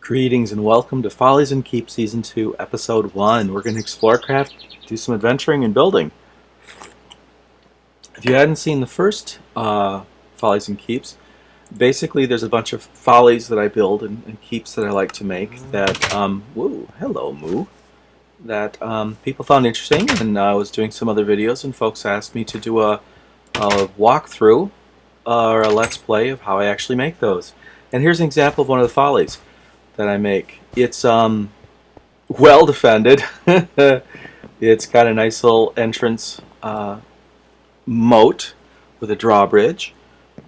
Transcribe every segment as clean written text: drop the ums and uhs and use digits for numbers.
Greetings and welcome to Follies and Keep Season 2, Episode 1. We're going to explore craft, do some adventuring and building. If you hadn't seen the first Follies and Keeps, basically there's a bunch of follies that I build and keeps that I like to make that, woo, hello Moo, that people found interesting, and I was doing some other videos and folks asked me to do a walkthrough or a let's play of how I actually make those. And here's an example of one of the follies that I make. It's well defended. It's got a nice little entrance moat with a drawbridge.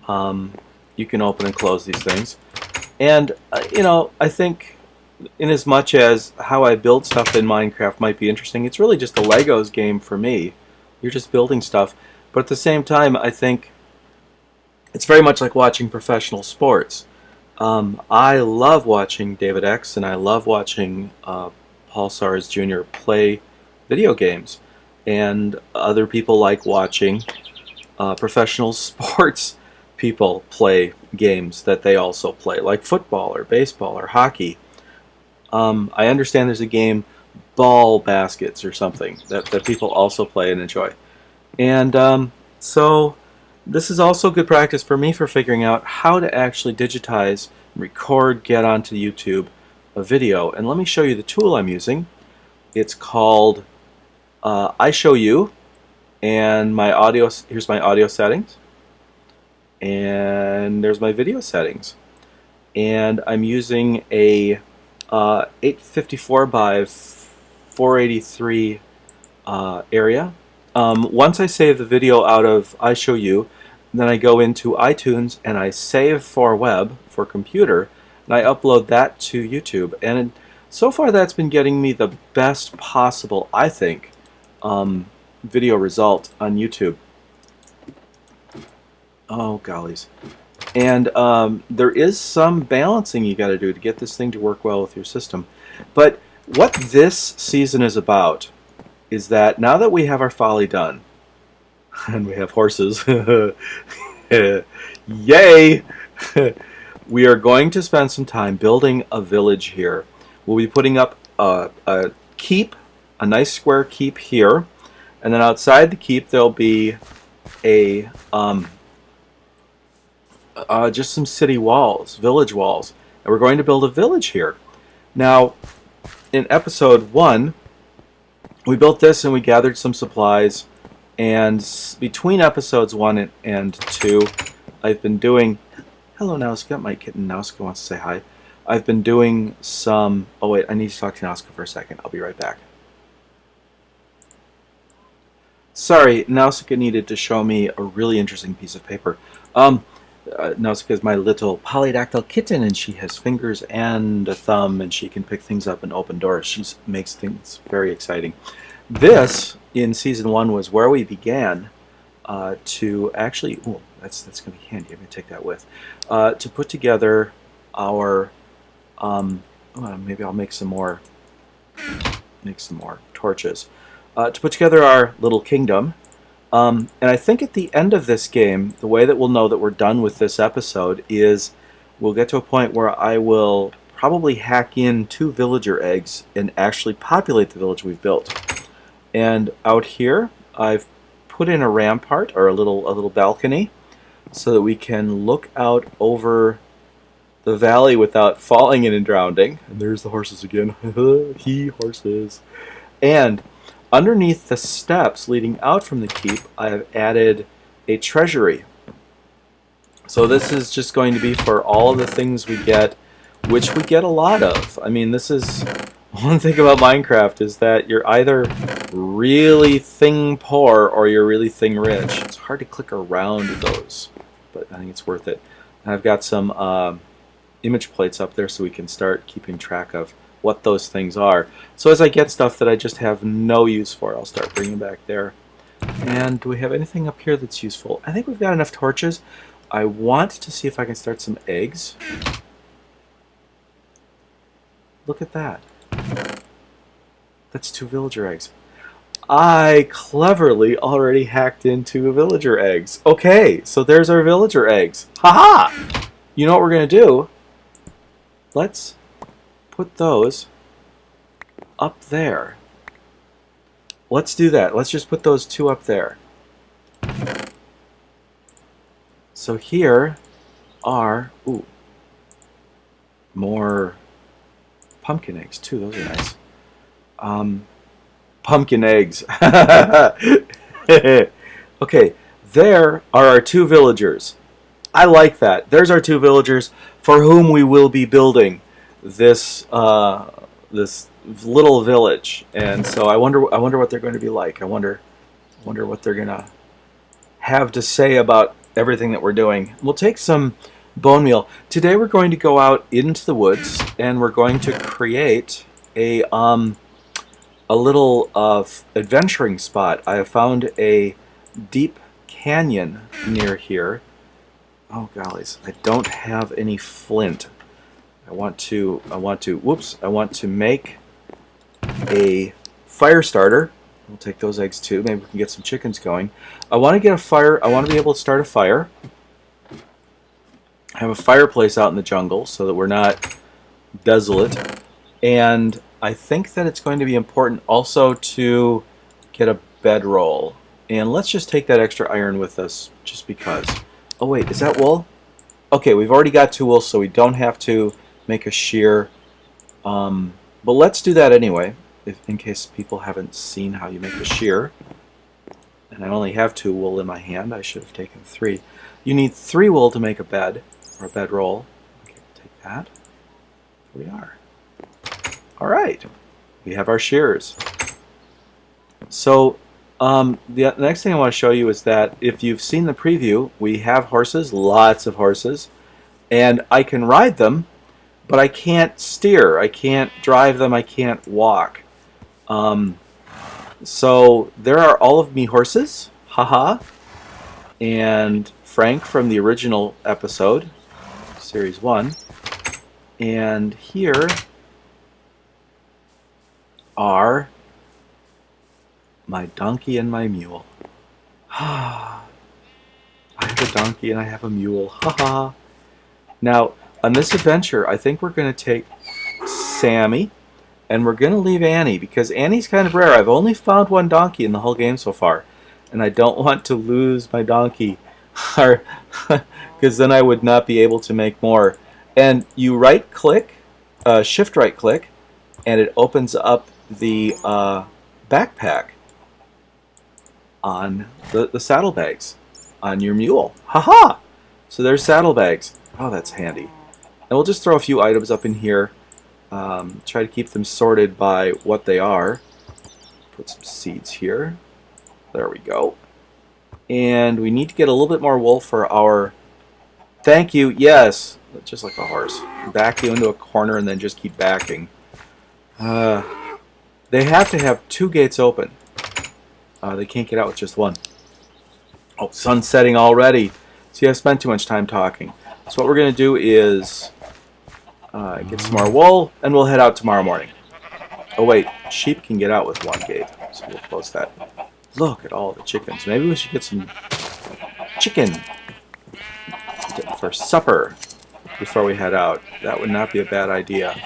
You can open and close these things, and I think in as much as how I build stuff in Minecraft might be interesting, it's really just a Legos game for me. You're just building stuff, but at the same time I think it's very much like watching professional sports. I love watching David X and I love watching Paul Sars Jr. play video games, and other people like watching professional sports people play games that they also play, like football or baseball or hockey. I understand there's a game, ball baskets or something, that people also play and enjoy. And so this is also good practice for me for figuring out how to actually digitize, record, get onto YouTube a video. And let me show you the tool I'm using. It's called I Show You, and my audio. Here's my audio settings, and there's my video settings. And I'm using a 854 by 483 area. Once I save the video out of I Show You, then I go into iTunes and I save for web, for computer, and I upload that to YouTube. And so far that's been getting me the best possible, I think, video result on YouTube. Oh, gollies. And there is some balancing you got to do to get this thing to work well with your system. But what this season is about is that now that we have our folly done, and we have horses, yay! We are going to spend some time building a village here. We'll be putting up a keep, a nice square keep here, and then outside the keep there'll be a just some city walls, village walls, and we're going to build a village here. Now, in episode 1, we built this and we gathered some supplies, and between episodes 1 and 2, I've been doing... Hello, Nauska. My kitten Nauska wants to say hi. I've been doing some... Oh, wait, I need to talk to Nauska for a second. I'll be right back. Sorry, Nausica needed to show me a really interesting piece of paper. Nausica is my little polydactyl kitten, and she has fingers and a thumb, and she can pick things up and open doors. She makes things very exciting. This, in Season 1, was where we began to actually... Ooh, that's going to be handy. I'm going to take that with. To put together our... maybe I'll make some more torches. To put together our little kingdom. And I think at the end of this game, the way that we'll know that we're done with this episode is we'll get to a point where I will probably hack in 2 villager eggs and actually populate the village we've built. And out here, I've put in a rampart, or a little balcony, so that we can look out over the valley without falling in and drowning. And there's the horses again. Horses. And underneath the steps leading out from the keep, I have added a treasury. So this is just going to be for all of the things we get, which we get a lot of. I mean, this is one thing about Minecraft, is that you're either really thing poor or you're really thing rich. It's hard to click around those, but I think it's worth it. And I've got some image plates up there so we can start keeping track of what those things are. So as I get stuff that I just have no use for, I'll start bringing back there. And do we have anything up here that's useful? I think we've got enough torches. I want to see if I can start some eggs. Look at that. That's 2 villager eggs. I cleverly already hacked into villager eggs. Okay, so there's our villager eggs. Haha! You know what we're going to do? Let's put those up there. Let's do that. Let's just put those 2 up there. So here are, ooh, more pumpkin eggs too. Those are nice. Pumpkin eggs. Okay, there are our 2 villagers. I like that. There's our 2 villagers for whom we will be building this this little village. And so I wonder what they're going to be like. I wonder what they're going to have to say about everything that we're doing. We'll take some bone meal. Today we're going to go out into the woods and we're going to create a little adventuring spot. I have found a deep canyon near here. Oh gollies, I don't have any flint. I want to make a fire starter. We'll take those eggs too. Maybe we can get some chickens going. I want to get a fire. I want to be able to start a fire. Have a fireplace out in the jungle so that we're not desolate. And I think that it's going to be important also to get a bedroll. And let's just take that extra iron with us just because. Oh wait, is that wool? Okay, we've already got 2 wool, so we don't have to make a shear. But let's do that anyway, in case people haven't seen how you make a shear. And I only have 2 wool in my hand. I should have taken 3. You need 3 wool to make a bed, or a bedroll. Okay, take that. Here we are. All right, we have our shears. So the next thing I want to show you is that if you've seen the preview, we have horses, lots of horses, and I can ride them, but I can't steer. I can't drive them. I can't walk. So there are all of me horses, haha, and Frank from the original episode, Series 1, and here are my donkey and my mule. I have a donkey and I have a mule. Haha. Now, on this adventure, I think we're going to take Sammy and we're going to leave Annie because Annie's kind of rare. I've only found 1 donkey in the whole game so far, and I don't want to lose my donkey because then I would not be able to make more. And you right-click, shift right-click, and it opens up the backpack on the saddlebags on your mule. Haha! So there's saddlebags. Oh, that's handy. And we'll just throw a few items up in here. Try to keep them sorted by what they are. Put some seeds here. There we go. And we need to get a little bit more wool for our... Thank you, yes! Just like a horse. Back you into a corner and then just keep backing. They have to have 2 gates open. They can't get out with just 1. Oh, sun's setting already. See, I've spent too much time talking. So what we're going to do is get some more wool, and we'll head out tomorrow morning. Oh wait, sheep can get out with 1 gate, so we'll close that. Look at all the chickens. Maybe we should get some chicken for supper before we head out. That would not be a bad idea.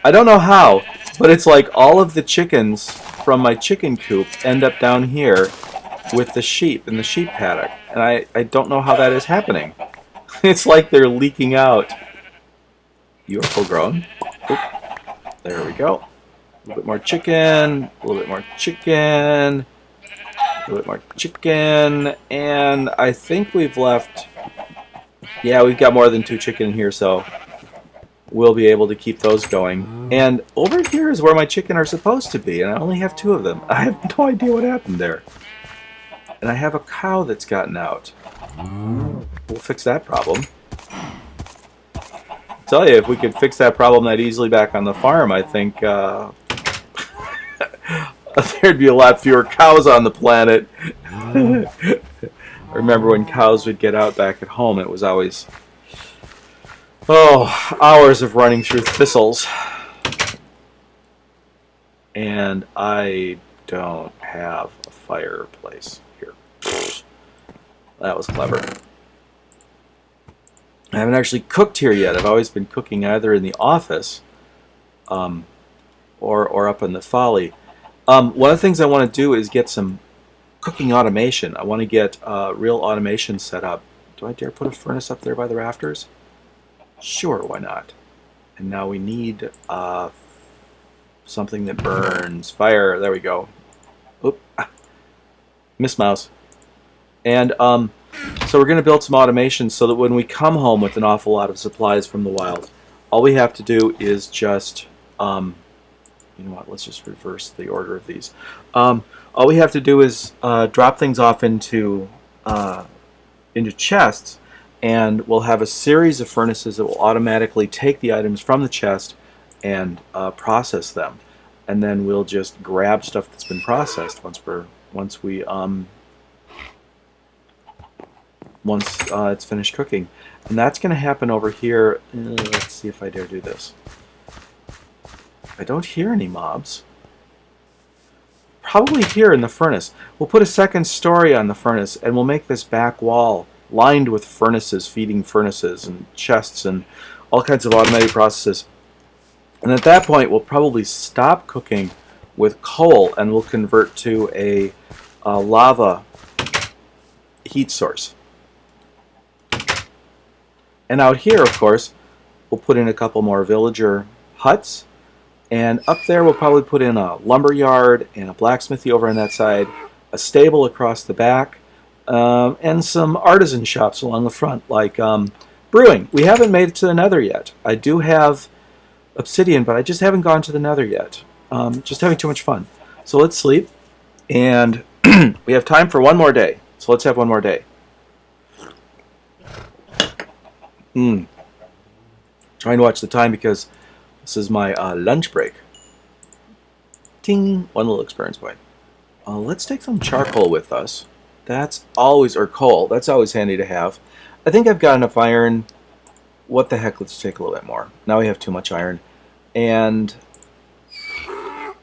I don't know how, but it's like all of the chickens from my chicken coop end up down here with the sheep in the sheep paddock. And I don't know how that is happening. It's like they're leaking out. You are full grown. Oop. There we go. A little bit more chicken, a little bit more chicken, a little bit more chicken, and I think we've left... Yeah, we've got more than 2 chicken in here, so we'll be able to keep those going. And over here is where my chicken are supposed to be, and I only have 2 of them. I have no idea what happened there. And I have a cow that's gotten out. We'll fix that problem. I tell you, if we could fix that problem that easily back on the farm, I think there'd be a lot fewer cows on the planet. I remember when cows would get out back at home, it was always, hours of running through thistles. And I don't have a fireplace here. That was clever. I haven't actually cooked here yet. I've always been cooking either in the office or up in the Folly. One of the things I want to do is get some cooking automation. I want to get real automation set up. Do I dare put a furnace up there by the rafters? Sure, why not? And now we need something that burns fire. There we go. Oop, miss mouse. And so we're going to build some automation so that when we come home with an awful lot of supplies from the wild, all we have to do is just, you know what, let's just reverse the order of these. All we have to do is drop things off into chests, and we'll have a series of furnaces that will automatically take the items from the chest and process them. And then we'll just grab stuff that's been processed once it's finished cooking. And that's going to happen over here. Let's see if I dare do this. I don't hear any mobs. Probably here in the furnace. We'll put a second story on the furnace, and we'll make this back wall lined with furnaces, feeding furnaces, and chests, and all kinds of automated processes. And at that point, we'll probably stop cooking with coal, and we'll convert to a lava heat source. And out here, of course, we'll put in a couple more villager huts. And up there, we'll probably put in a lumber yard and a blacksmithy over on that side, a stable across the back, and some artisan shops along the front, like brewing. We haven't made it to the nether yet. I do have obsidian, but I just haven't gone to the nether yet. Just having too much fun. So let's sleep. And we have time for one more day. So let's have one more day. Trying to watch the time because this is my lunch break. Ting! One little experience point. Let's take some charcoal with us. That's always, or coal. That's always handy to have. I think I've got enough iron. What the heck? Let's take a little bit more. Now we have too much iron. And 4,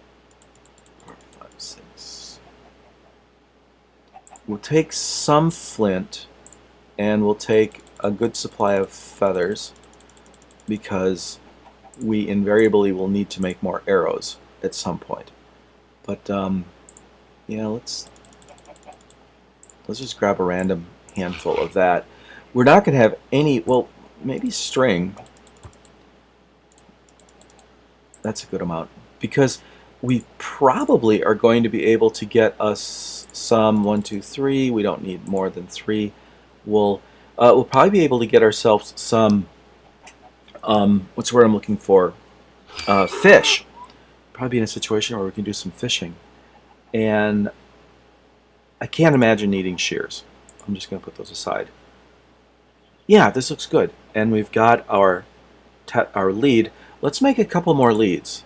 5, 6. We'll take some flint, and we'll take a good supply of feathers, because we invariably will need to make more arrows at some point. But yeah, let's just grab a random handful of that. We're not going to have any, well, maybe string. That's a good amount, because we probably are going to be able to get us some 1, 2, 3. We don't need more than 3. We'll probably be able to get ourselves some, what's the word I'm looking for? Fish. Probably be in a situation where we can do some fishing. And I can't imagine needing shears. I'm just going to put those aside. Yeah, this looks good. And we've got our lead. Let's make a couple more leads.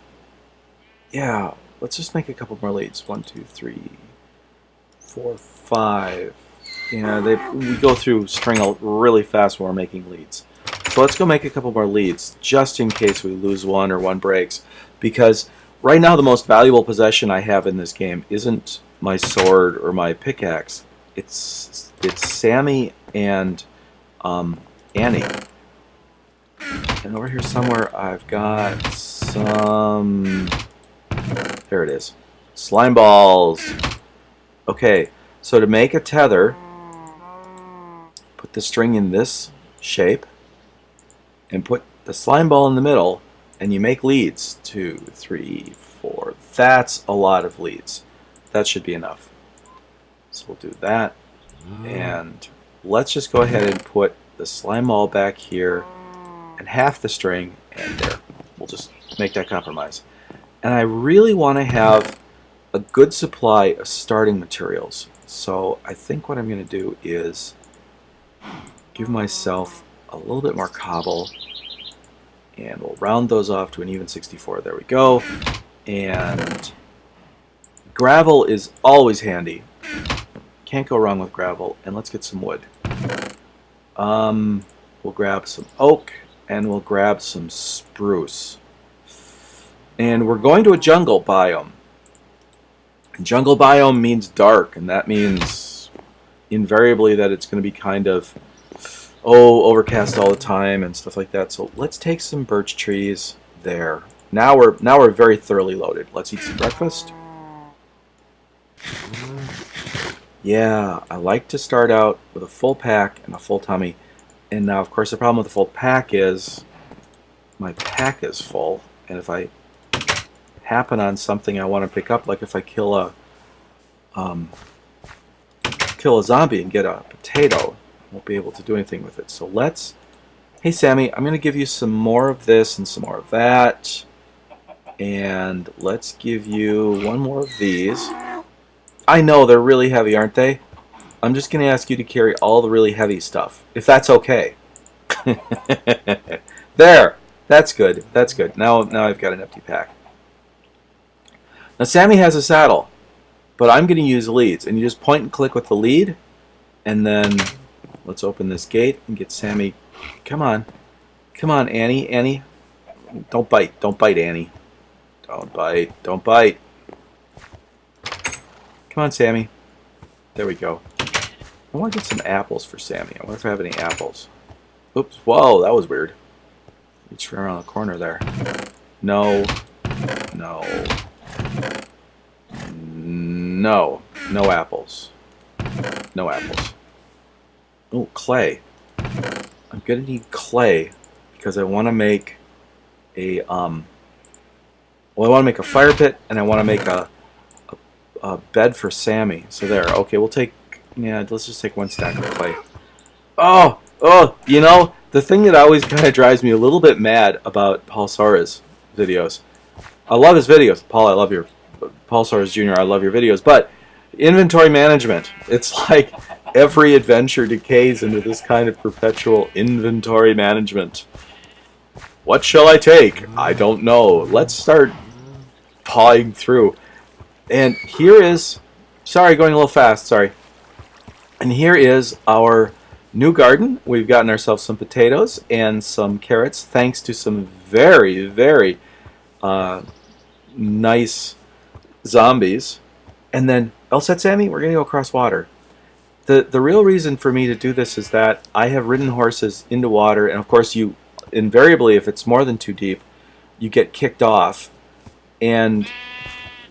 Yeah, let's just make a couple more leads. 1, 2, 3, 4, 5. Yeah, we go through string really fast when we're making leads. So let's go make a couple more leads, just in case we lose one or one breaks. Because right now the most valuable possession I have in this game isn't my sword or my pickaxe. It's Sammy and Annie. And over here somewhere I've got some... There it is. Slime balls. Okay, so to make a tether, put the string in this shape and put the slime ball in the middle, and you make leads. 2, 3, 4. That's a lot of leads. That should be enough. So we'll do that. And let's just go ahead and put the slime ball back here and half the string, and there. We'll just make that compromise. And I really want to have a good supply of starting materials. So I think what I'm going to do is give myself a little bit more cobble, and we'll round those off to an even 64. There we go. And gravel is always handy. Can't go wrong with gravel. And let's get some wood. We'll grab some oak, and we'll grab some spruce. And we're going to a jungle biome. Jungle biome means dark, and that means invariably that it's going to be kind of overcast all the time and stuff like that. So let's take some birch trees there. Now we're very thoroughly loaded. Let's eat some breakfast. Yeah, I like to start out with a full pack and a full tummy. And now, of course, the problem with the full pack is my pack is full. And if I happen on something I want to pick up, like if I kill a zombie and get a potato, I won't be able to do anything with it. So let's... Hey, Sammy, I'm going to give you some more of this and some more of that. And let's give you one more of these. I know, they're really heavy, aren't they? I'm just going to ask you to carry all the really heavy stuff, if that's okay. There! That's good. That's good. Now I've got an empty pack. Now, Sammy has a saddle, but I'm going to use leads. And you just point and click with the lead, and then let's open this gate and get Sammy. Come on. Come on, Annie. Annie. Don't bite. Don't bite, Annie. Don't bite. Don't bite. Come on, Sammy. There we go. I want to get some apples for Sammy. I wonder if I have any apples. Oops. Whoa, that was weird. Reach around the corner there. No. No. No. No apples. No apples. Oh, clay. I'm going to need clay because I want to make a, well, I want to make a fire pit and I want to make a bed for Sammy. So there. Okay, we'll take, yeah, let's just take one stack of clay. Oh, you know, the thing that always kind of drives me a little bit mad about Paul Sora's videos. I love his videos. Paul, I love your, Paul Soares Jr., I love your videos, but inventory management. It's like every adventure decays into this kind of perpetual inventory management. What shall I take? I don't know. Let's start pawing through. And here is, sorry, going a little fast, sorry. And here is our new garden. We've gotten ourselves some potatoes and some carrots, thanks to some very, very nice zombies. And then, all set, Sammy? We're going to go across water. The real reason for me to do this is that I have ridden horses into water, and of course you, invariably, if it's more than 2 deep, you get kicked off. And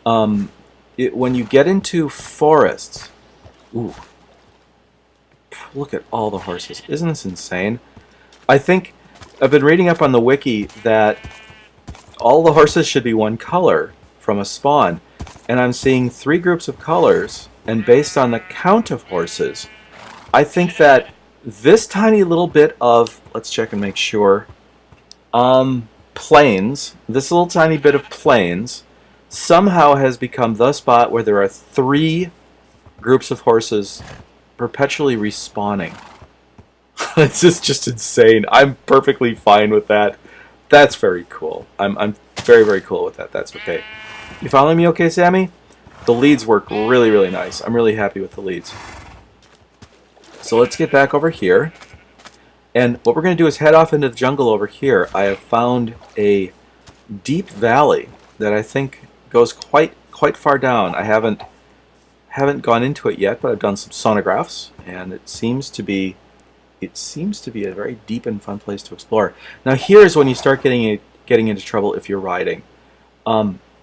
when you get into forests, ooh, look at all the horses. Isn't this insane? I think I've been reading up on the wiki that all the horses should be one color from a spawn. And I'm seeing 3 groups of colors, and based on the count of horses, I think that this tiny little bit of, let's check and make sure, plains, this little tiny bit of plains, somehow has become the spot where there are 3 groups of horses perpetually respawning. It's just insane. I'm perfectly fine with that. That's very cool. I'm very, very cool with that. That's okay. You following me okay, Sammy? The leads work really, really nice. I'm really happy with the leads. So let's get back over here. And what we're going to do is head off into the jungle over here. I have found a deep valley that I think goes quite far down. I haven't gone into it yet, but I've done some sonographs, and it seems to be a very deep and fun place to explore. Now here's when you start getting into trouble if you're riding.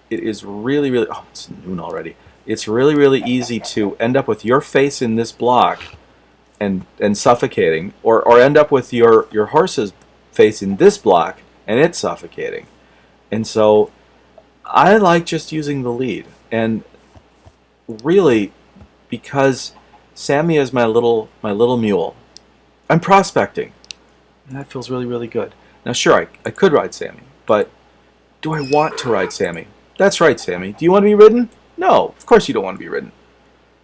It is really, really... Oh, it's noon already. It's really, really easy to end up with your face in this block and suffocating, or end up with your horse's face in this block and it's suffocating. And so I like just using the lead. And really, because Sammy is my little mule, I'm prospecting. And that feels really, really good. Now, sure, I could ride Sammy, but do I want to ride Sammy? That's right, Sammy. Do you want to be ridden? No, of course you don't want to be ridden.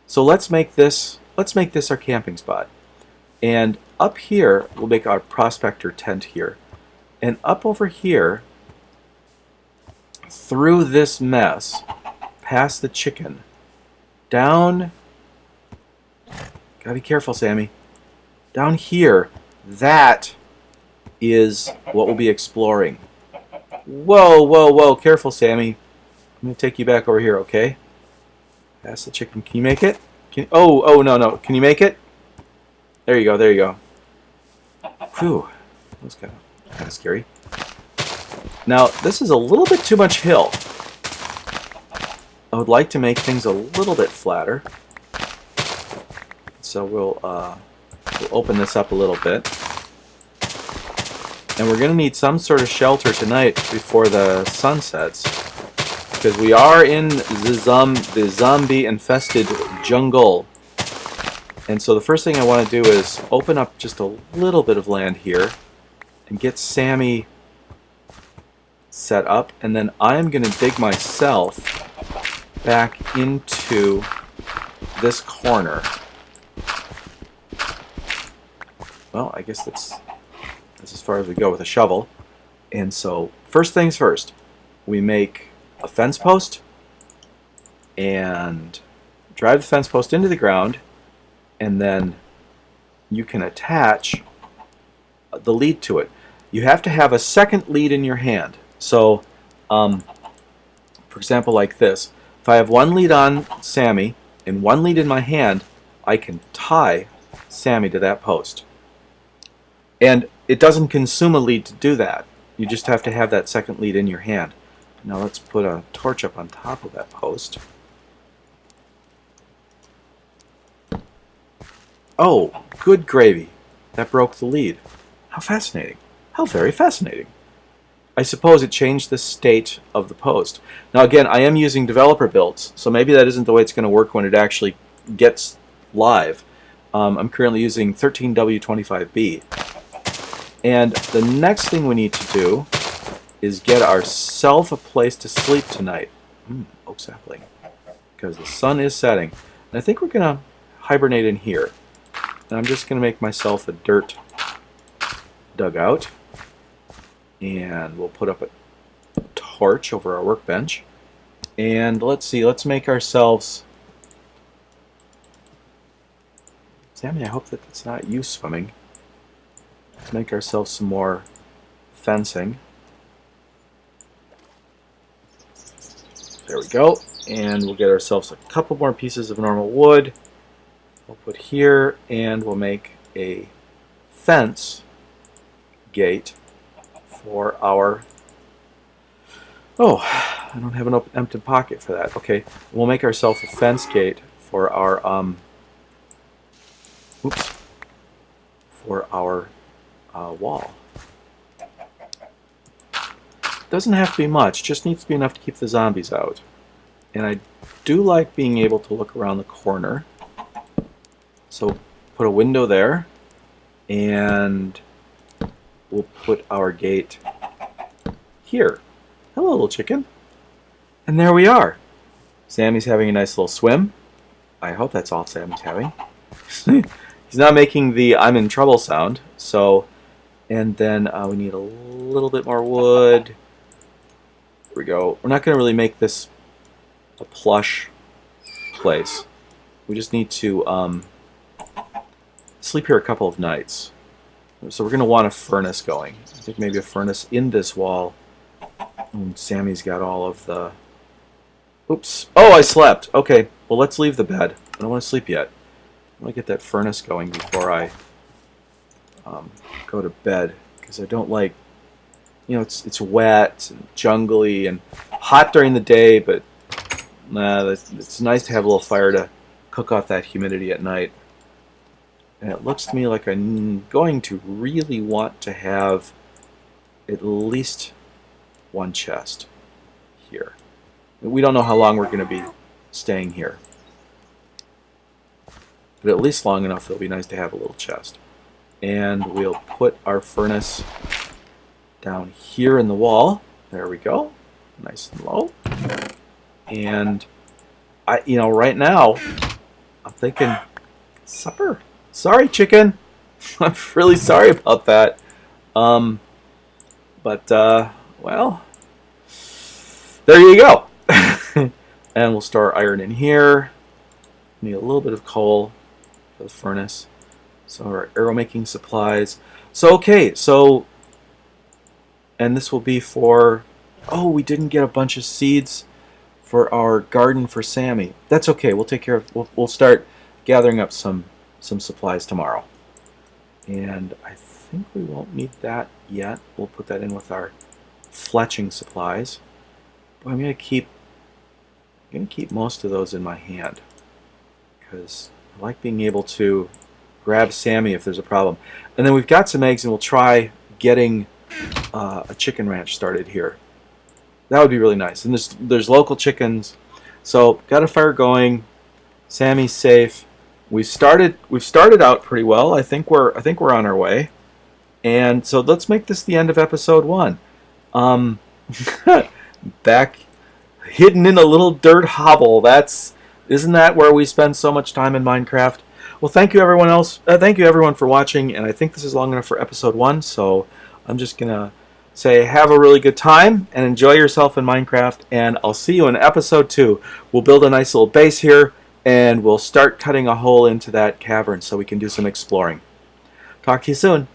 So let's make this our camping spot. And up here, we'll make our prospector tent here. And up over here, through this mess, past the chicken, down... Gotta be careful, Sammy. Down here, that is what we'll be exploring. Whoa, whoa, whoa, careful, Sammy. I'm going to take you back over here, okay? Past the chicken. Can you make it? Oh, no. Can you make it? There you go, Whew. That was kind of scary. Now, this is a little bit too much hill. I would like to make things a little bit flatter. So we'll open this up a little bit. And we're going to need some sort of shelter tonight before the sun sets. Because we are in the zombie-infested jungle. And so the first thing I want to do is open up just a little bit of land here and get Sammy set up. And then I'm going to dig myself back into this corner. Well, I guess that's as far as we go with a shovel. And so, first things first, we make a fence post and drive the fence post into the ground, and then you can attach the lead to it. You have to have a second lead in your hand. So, for example, like this. If I have one lead on Sammy and one lead in my hand, I can tie Sammy to that post. And it doesn't consume a lead to do that. You just have to have that second lead in your hand. Now let's put a torch up on top of that post. Oh, good gravy. That broke the lead. How fascinating. How very fascinating. I suppose it changed the state of the post. Now again, I am using developer builds, so maybe that isn't the way it's going to work when it actually gets live. I'm currently using 13W25B. And the next thing we need to do is get ourselves a place to sleep tonight. Oak sapling. Because the sun is setting. And I think we're going to hibernate in here. And I'm just going to make myself a dirt dugout. And we'll put up a torch over our workbench. And let's see, let's make ourselves... Sammy, I hope that it's not you swimming. Let's make ourselves some more fencing. There we go. And we'll get ourselves a couple more pieces of normal wood. We'll put here, and we'll make a fence gate for our... Oh, I don't have an empty pocket for that. Okay, we'll make ourselves a fence gate for our wall. Doesn't have to be much, just needs to be enough to keep the zombies out. And I do like being able to look around the corner. So put a window there, and we'll put our gate here. Hello, little chicken. And there we are. Sammy's having a nice little swim. I hope that's all Sammy's having. He's not making the I'm in trouble sound. So, and then we need a little bit more wood. There we go. We're not going to really make this a plush place. We just need to sleep here a couple of nights. So we're going to want a furnace going. I think maybe a furnace in this wall. And Sammy's got all of the... Oops. Oh, I slept. Okay. Well, let's leave the bed. I don't want to sleep yet. I want to get that furnace going before I go to bed. Because I don't like... You know, it's wet and jungly and hot during the day, but it's nice to have a little fire to cook off that humidity at night. And it looks to me like I'm going to really want to have at least one chest here. We don't know how long we're going to be staying here. But at least long enough it'll be nice to have a little chest. And we'll put our furnace down here in the wall. There we go. Nice and low. And right now I'm thinking supper. Sorry, chicken. I'm really sorry about that. Well, there you go. And we'll store our iron in here. Need a little bit of coal for the furnace. So our arrow making supplies. So okay, and this will be for... Oh, we didn't get a bunch of seeds for our garden for Sammy. That's okay. We'll take care of... We'll start gathering up some supplies tomorrow. And I think we won't need that yet. We'll put that in with our fletching supplies. But I'm gonna keep most of those in my hand because I like being able to grab Sammy if there's a problem. And then we've got some eggs, and we'll try getting a chicken ranch started here. That would be really nice. And there's local chickens, so got a fire going. Sammy's safe. We've started out pretty well. I think we're on our way. And so let's make this the end of episode 1. Back hidden in a little dirt hovel. Isn't that where we spend so much time in Minecraft? Well, thank you everyone else. Thank you everyone for watching, and I think this is long enough for episode 1, so I'm just gonna say have a really good time and enjoy yourself in Minecraft, and I'll see you in episode 2. We'll build a nice little base here, and we'll start cutting a hole into that cavern so we can do some exploring. Talk to you soon.